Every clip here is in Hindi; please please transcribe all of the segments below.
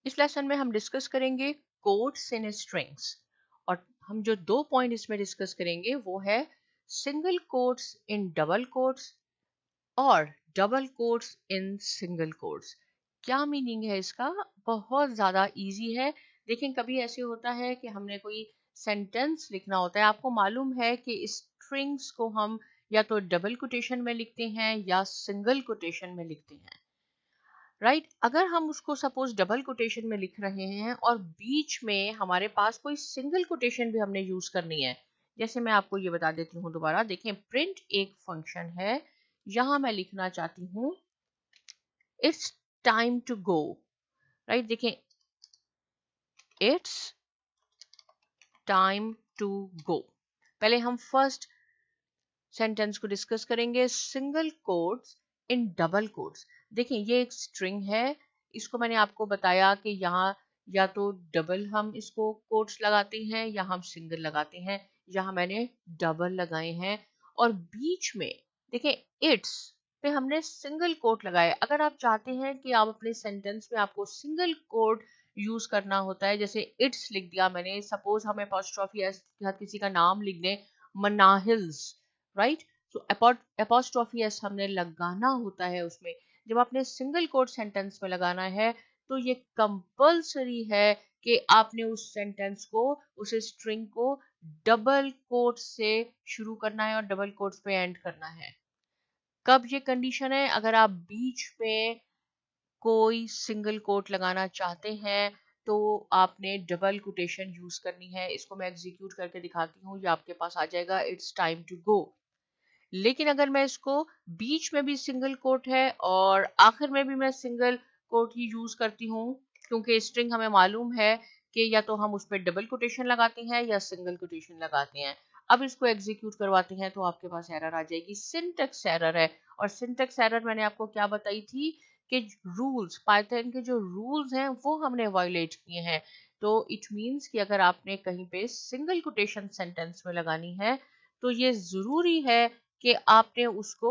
इस लेसन में हम डिस्कस करेंगे कोट्स इन स्ट्रिंग्स, और हम जो 2 पॉइंट इसमें डिस्कस करेंगे वो है single quotes in double quotes और double quotes in single quotes. क्या मीनिंग है इसका? बहुत ज्यादा इजी है। देखें, कभी ऐसे होता है कि हमने कोई सेंटेंस लिखना होता है, आपको मालूम है कि स्ट्रिंग्स को हम या तो डबल कोटेशन में लिखते हैं या सिंगल कोटेशन में लिखते हैं, राइट? अगर हम उसको सपोज डबल कोटेशन में लिख रहे हैं और बीच में हमारे पास कोई सिंगल कोटेशन भी हमने यूज करनी है, जैसे मैं आपको ये बता देती हूँ दोबारा। देखें, प्रिंट एक फंक्शन है, यहां मैं लिखना चाहती हूँ it's time to go, right? देखें, इट्स टाइम टू गो। पहले हम फर्स्ट सेंटेंस को डिस्कस करेंगे, single quotes in double quotes. देखिए, ये एक स्ट्रिंग है, इसको मैंने आपको बताया कि यहाँ या तो डबल हम इसको कोट्स लगाते हैं या हम सिंगल लगाते हैं। यहाँ मैंने डबल लगाए हैं और बीच में देखिए इट्स पे हमने सिंगल कोट लगाए। अगर आप चाहते हैं कि आप अपने सेंटेंस में आपको सिंगल कोट यूज करना होता है, जैसे इट्स लिख दिया मैंने, सपोज हम एपोस्ट्रोफी एस किसी का नाम लिख दें, मनाहिल्स, राइट? तो एपोस्ट्रोफी एस हमने लगाना होता है उसमें। जब आपने सिंगल कोट सेंटेंस में लगाना है तो ये कंपल्सरी है कि आपने उस सेंटेंस को, उस स्ट्रिंग को डबल कोट से शुरू करना है और डबल कोट्स पे एंड करना है। कब ये कंडीशन है? अगर आप बीच में कोई सिंगल कोट लगाना चाहते हैं तो आपने डबल कोटेशन यूज करनी है। इसको मैं एग्जीक्यूट करके दिखाती हूँ, ये आपके पास आ जाएगा, इट्स टाइम टू गो। लेकिन अगर मैं इसको बीच में भी सिंगल कोट है और आखिर में भी मैं सिंगल कोट ही यूज करती हूँ, क्योंकि स्ट्रिंग हमें मालूम है कि या तो हम उस पर डबल कोटेशन लगाते हैं या सिंगल कोटेशन लगाते हैं। अब इसको एग्जीक्यूट करवाते हैं तो आपके पास एरर आ जाएगी, सिंटैक्स एरर है। और सिंटैक्स एरर मैंने आपको क्या बताई थी कि रूल्स, पाइथन के जो रूल्स हैं वो हमने वायलेट किए हैं। तो इट मींस कि अगर आपने कहीं पे सिंगल कोटेशन सेंटेंस में लगानी है तो ये जरूरी है कि आपने उसको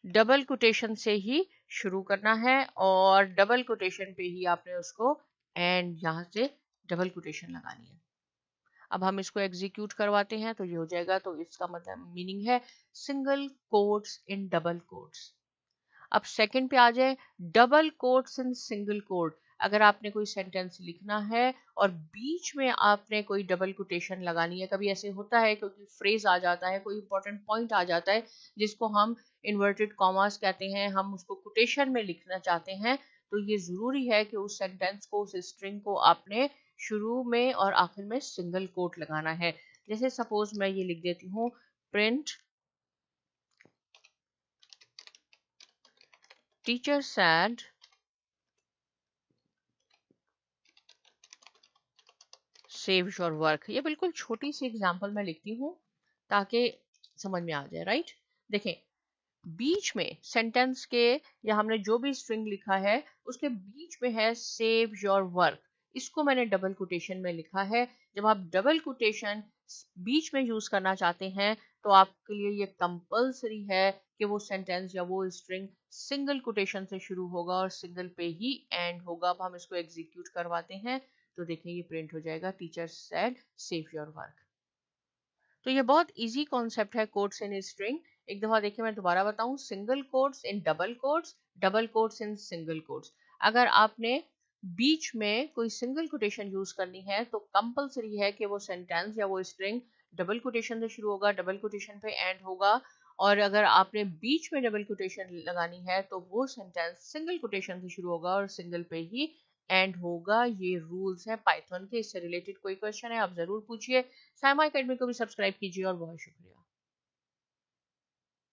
डबल कोटेशन से ही शुरू करना है और डबल कोटेशन पे ही आपने उसको एंड यहाँ से डबल कोटेशन लगानी है। अब हम इसको एग्जीक्यूट करवाते हैं तो ये हो जाएगा। तो इसका मतलब मीनिंग है single quotes in double quotes. अब सेकंड पे आ जाए, double quotes in single quote. अगर आपने कोई सेंटेंस लिखना है और बीच में आपने कोई डबल कोटेशन लगानी है, कभी ऐसे होता है क्योंकि फ्रेज आ जाता है, कोई इंपॉर्टेंट पॉइंट आ जाता है जिसको हम इन्वर्टेड कॉमास कहते हैं, हम उसको कोटेशन में लिखना चाहते हैं, तो ये जरूरी है कि उस सेंटेंस को, उस स्ट्रिंग को आपने शुरू में और आखिर में सिंगल कोट लगाना है। जैसे सपोज मैं ये लिख देती हूँ, print teacher sad save your work. ये बिल्कुल छोटी सी एग्जांपल मैं लिखती हूँ ताकि समझ में आ जाए, राइट? देखें, बीच में सेंटेंस के या हमने जो भी स्ट्रिंग लिखा है उसके बीच में है सेव योर वर्क, इसको मैंने डबल कोटेशन में लिखा है। जब आप डबल कोटेशन बीच में यूज करना चाहते हैं तो आपके लिए ये कंपल्सरी है कि वो सेंटेंस या वो स्ट्रिंग सिंगल कोटेशन से शुरू होगा और सिंगल पे ही एंड होगा। अब हम इसको एग्जीक्यूट करवाते हैं तो देखें ये प्रिंट हो जाएगा, teacher said save your work. तो ये बहुत इजी कॉन्सेप्ट है कोट्स इन स्ट्रिंग। एक दफा देखिए, मैं दोबारा बताऊं, single quotes in double quotes, double quotes in single quotes. अगर आपने बीच में कोई सिंगल कोटेशन यूज करनी है तो कंपलसरी है कि वो सेंटेंस या वो स्ट्रिंग डबल कोटेशन से शुरू होगा, डबल कोटेशन पे एंड होगा। और अगर आपने बीच में डबल कोटेशन लगानी है तो वो सेंटेंस सिंगल कोटेशन से शुरू होगा और सिंगल पे ही एंड होगा। ये रूल्स हैं पाइथन के। इससे रिलेटेड कोई क्वेश्चन है आप जरूर पूछिए। साइमा एकेडमी को भी सब्सक्राइब कीजिए और बहुत शुक्रिया।